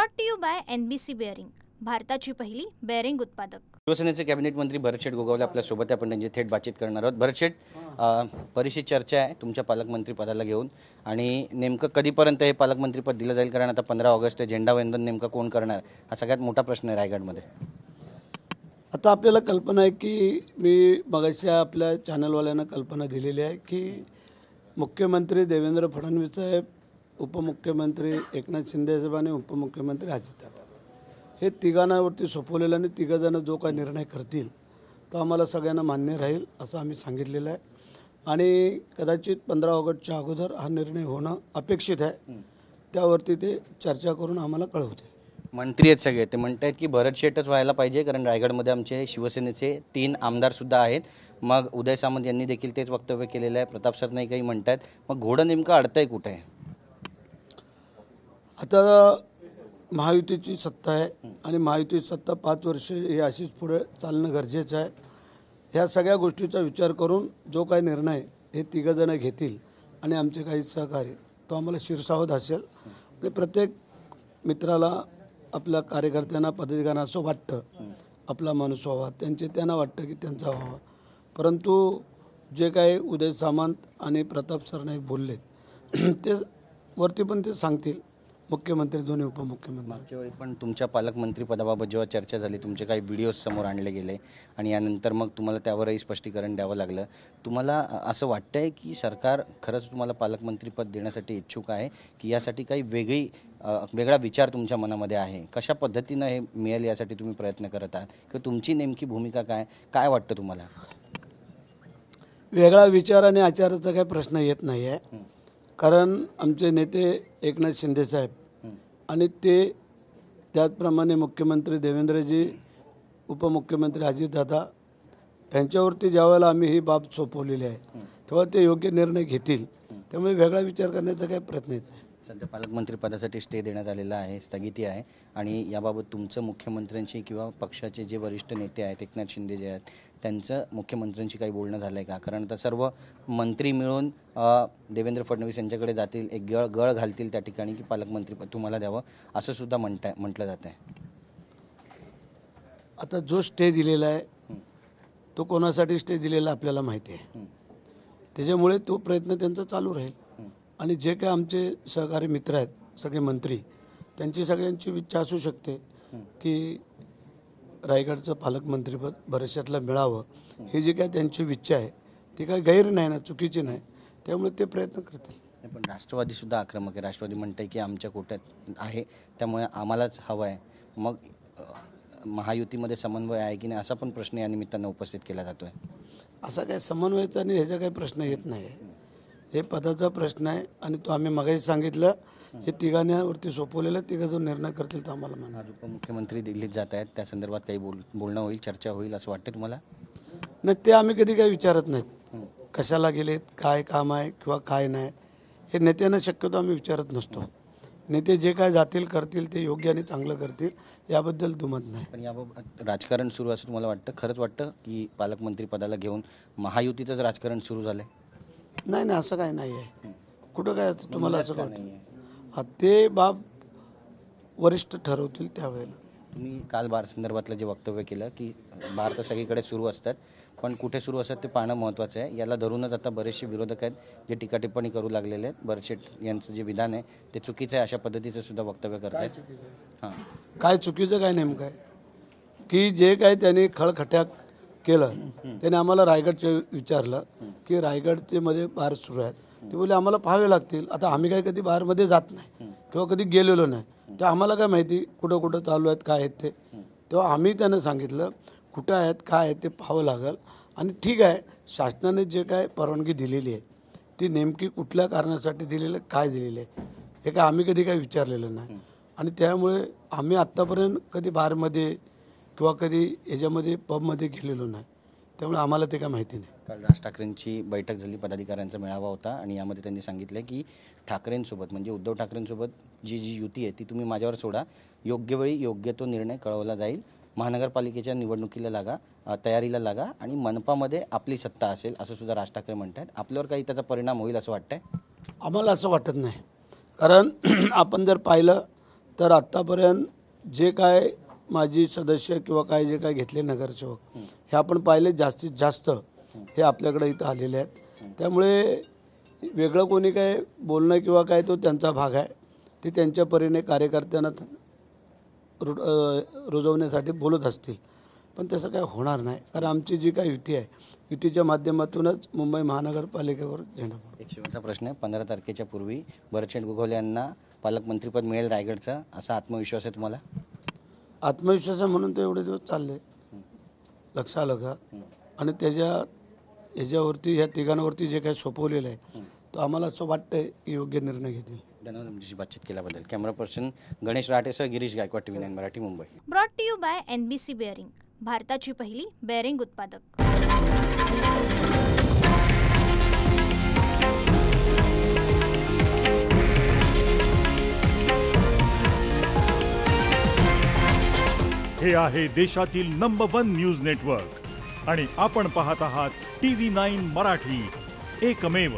Brought to you by NBC bearing, भारताची पहिली bearing उत्पादक। शिवसेनेचे कॅबिनेट मंत्री भरत शेठ गोगावले आपल्या सोबत आहे, आपण त्यांची थेट बातचीत करणार आहोत। भरत शेठ, बरीचशी चर्चा आहे तुमच्या पालकमंत्री पदाला घेऊन, आणि नेमकं कधीपर्यंत हे पालकमंत्रीपद दिलं जाईल? कारण आता 15 ऑगस्ट आहे, झेंडावंदन नेमकं कोण करणार हा सगळ्यात मोठा प्रश्न आहे रायगडमध्ये। आता आपल्याला कल्पना आहे की मी मगाशी आपल्या चॅनलवाल्यांना कल्पना दिलेली आहे की मुख्यमंत्री देवेंद्र फडणवीस साहेब, उपमुख्यमंत्री एकनाथ शिंदे साहेब आणि उपमुख्यमंत्री अजितदादा हे तिघांवरती सोपवलेलं, आणि तिघंजणं जो काही निर्णय करतील तो आम्हाला सगळ्यांना मान्य राहील असं आम्ही सांगितलेलं आहे। आणि कदाचित 15 ऑगस्टच्या अगोदर हा निर्णय होणं अपेक्षित आहे, त्यावरती ते चर्चा करून आम्हाला कळवते। मंत्री आहेत सगळे, ते म्हणत आहेत की भरत शेठच व्हायला पाहिजे, कारण रायगडमध्ये आमचे शिवसेनेचे 3 आमदारसुद्धा आहेत। मग उदय सामंत यांनी देखील तेच वक्तव्य केलेलं आहे, प्रताप सरनाईकही म्हणत आहेत। मग घोडं नेमकं अडतंय कुठे आहे? आता महायुतीची सत्ता आहे आणि महायुतीची सत्ता 5 वर्ष हे अशीच पुढे चालणं गरजेचं आहे। ह्या सगळ्या गोष्टीचा विचार करून जो काही निर्णय हे तिघंजणं घेतील आणि आमचे काही सहकारी, तो आम्हाला शिरसावत असेल। आणि प्रत्येक मित्राला, आपल्या कार्यकर्त्यांना, पदाधिकाऱ्यांना असं वाटतं आपला माणूस व्हावा, त्यांना वाटतं की त्यांचा व्हावा, परंतु जे काही उदय सामंत आणि प्रताप सरनाईक बोललेत ते वरती पण ते सांगतील, मुख्यमंत्री दोन्ही उपमुख्यमंत्री। मागच्या वेळी पण तुमच्या पालकमंत्री पदाबाबत जेव्हा चर्चा झाली, तुमचे काही व्हिडिओज समोर आणले गेले आणि यानंतर मग तुम्हाला त्यावरही स्पष्टीकरण द्यावं लागलं। तुम्हाला असं वाटतंय की सरकार खरंच तुम्हाला पालकमंत्रीपद देण्यासाठी इच्छुक आहे, की यासाठी काही वेगळा विचार तुमच्या मनामध्ये आहे? कशा पद्धतीनं हे मिळेल यासाठी तुम्ही प्रयत्न करत आहात, किंवा तुमची नेमकी भूमिका काय वाटतं तुम्हाला? वेगळा विचार आणि आचाराचा काही प्रश्न येत नाही आहे, कारण आमचे नेते एकनाथ शिंदे साहेब आणि ते त्याचप्रमाणे मुख्यमंत्री देवेंद्रजी, उपमुख्यमंत्री अजितदादा यांच्यावरती ज्यावेळेला आम्ही ही बाब सोपवलेली आहे तेव्हा ते योग्य निर्णय घेतील, त्यामुळे वेगळा विचार करण्याचा काही प्रश्न येत नाही। सध्या पालकमंत्री पदासाठी स्टे देण्यात आलेला आहे, स्थगिती आहे, आणि याबाबत तुमचं मुख्यमंत्र्यांशी किंवा पक्षाचे जे वरिष्ठ नेते आहेत, एकनाथ शिंदे जे आहेत, त्यांचं मुख्यमंत्र्यांशी काही बोलणं झालं आहे का? कारण आता सर्व मंत्री मिळून देवेंद्र फडणवीस यांच्याकडे जातील, एक गळ घालतील त्या ठिकाणी की पालकमंत्रीपद तुम्हाला द्यावं, असं सुद्धा म्हटलं जात आहे। आता जो स्टे दिलेला आहे तो कोणासाठी स्टे दिलेला आपल्याला माहिती आहे, त्याच्यामुळे तो प्रयत्न त्यांचा चालू राहील। आणि जे काही आमचे सहकारी मित्र आहेत, सगळे मंत्री, त्यांची सगळ्यांची इच्छा असू शकते की रायगडचं पालकमंत्रीपद भरतशेठला मिळावं, ही जी काय त्यांची इच्छा आहे ती काही गैर नाही ना, चुकीची नाही, त्यामुळे ते प्रयत्न करतील। पण राष्ट्रवादीसुद्धा आक्रमक आहे, राष्ट्रवादी म्हणते की आमच्या कोट्यात आहे त्यामुळे आम्हालाच हवं आहे। मग महायुतीमध्ये समन्वय आहे की नाही, असा पण प्रश्न या निमित्तानं उपस्थित केला जातो आहे। असा काही समन्वयाचा आणि ह्याचा काही प्रश्न येत नाही आहे, हे पदाचा प्रश्न आहे, आणि तो आम्ही मगाशी सांगितलं, हे तिघांवरती सोपवलेलं, तिघं जो निर्णय करतील तो आम्हाला मान्य। आज उपमुख्यमंत्री दिल्लीत जात आहेत, त्या संदर्भात काही बोलणं होईल, चर्चा होईल असं वाटतं तुम्हाला? नाही, ते आम्ही कधी काही विचारत नाहीत, कशाला गेलेत, काय काम आहे किंवा काय नाही, हे नेत्यांना शक्यतो आम्ही विचारत नसतो। नेते जे काय जातील करतील ते योग्य आणि चांगलं करतील, याबद्दल दुमत नाही। पण याबाबत राजकारण सुरू असं तुम्हाला वाटतं? खरंच वाटतं की पालकमंत्री पदाला घेऊन महायुतीचंच राजकारण सुरू झालं आहे? नाही, असं काही नाही आहे, कुठं काय तुम्हाला असं वाटतं? हा, ते बाब वरिष्ठ ठरवतील त्यावेळेला। तुम्ही काल बार संदर्भातलं जे वक्तव्य केलं की बार तर सगळीकडे सुरू असतात, पण कुठे सुरू असतात ते पाहणं महत्त्वाचं आहे। याला धरूनच आता बरेचसे विरोधक आहेत जे टीकाटिप्पणी करू लागलेले आहेत। भरत शेठ यांचं जे विधान आहे ते चुकीचं आहे अशा पद्धतीचं सुद्धा वक्तव्य करत आहेत। हां, काय चुकीचं काय नेमकं आहे की जे काही त्यांनी खळखट्याक केलं, त्याने आम्हाला रायगडचं विचारलं की रायगडचे मध्ये बार सुरू आहेत, ते बोले आम्हाला पाहावे लागतील। आता आम्ही काही कधी बारमध्ये जात नाही किंवा कधी गेलेलो नाही, तर आम्हाला काय माहिती कुठं कुठं चालू आहेत, काय आहेत ते। तेव्हा आम्ही त्यांना सांगितलं कुठं आहेत, काय आहेत ते पाहावं लागेल, आणि ठीक आहे, शासनाने जे काय परवानगी दिलेली आहे ती नेमकी कुठल्या कारणासाठी दिलेलं, काय दिलेलं आहे, हे काय आम्ही कधी काही विचारलेलं नाही, आणि त्यामुळे आम्ही आत्तापर्यंत कधी बारमध्ये किंवा कधी याच्यामध्ये पबमध्ये गेलेलो नाही, त्यामुळे आम्हाला ते काय माहिती नाही। काल राज ठाकरेंची बैठक झाली, पदाधिकाऱ्यांचा मेळावा होता, आणि यामध्ये त्यांनी सांगितलं की ठाकरेंसोबत म्हणजे उद्धव ठाकरेंसोबत जी युती आहे ती तुम्ही माझ्यावर सोडा, योग्य वेळी योग्य तो निर्णय कळवला जाईल, महानगरपालिकेच्या निवडणुकीला लागा, तयारीला लागा, आणि मनपामध्ये आपली सत्ता असेल असं सुद्धा राज ठाकरे म्हणतात। आपल्यावर काही त्याचा परिणाम होईल असं वाटतंय? आम्हाला असं वाटत नाही, कारण आपण जर पाहिलं तर आत्तापर्यंत जे काय माजी सदस्य किंवा काय जे काय घेतले नगरसेवक हे आपण पाहिले जास्तीत जास्त हे आपल्याकडे इथं आलेले आहेत. त्यामुळे वेगळं कोणी काय बोलणं किंवा काय तो त्यांचा भाग आहे. ते त्यांच्या परीने कार्यकर्त्यांना रुजवण्यासाठी बोलत असतील, पण तसं काय होणार नाही. कारण आमची जी काय युती आहे, युतीच्या माध्यमातूनच मुंबई महानगरपालिकेवर झेंडा. एक शेवटचा प्रश्न आहे. 15 तारखेच्या पूर्वी भरतशेठ गोगावले यांना पालकमंत्रीपद मिळेल रायगडचा, असा आत्मविश्वास आहे तुम्हाला? आत्मविश्वास आहे म्हणून ते एवढे दिवस चालले, लक्षात आलं का? आणि ह्याच्यावरती ह्या तिघांवरती जे काही सोपवलेलं आहे तो आम्हाला असं वाटतंय की योग्य निर्णय घेतील. धन्यवाद तुमच्याशी बातचीत केल्याबद्दल. कॅमेरा पर्सन गणेश राटेसह Girish Gaikwad, TV9 Marathi, Mumbai. Brought to you by NBC bearing, भारताची पहिली बेअरिंग उत्पादक. हे आहे देशातील नंबर 1 न्यूज नेटवर्क आणि आपण पाहत आहात TV9 मराठी, एकमेव.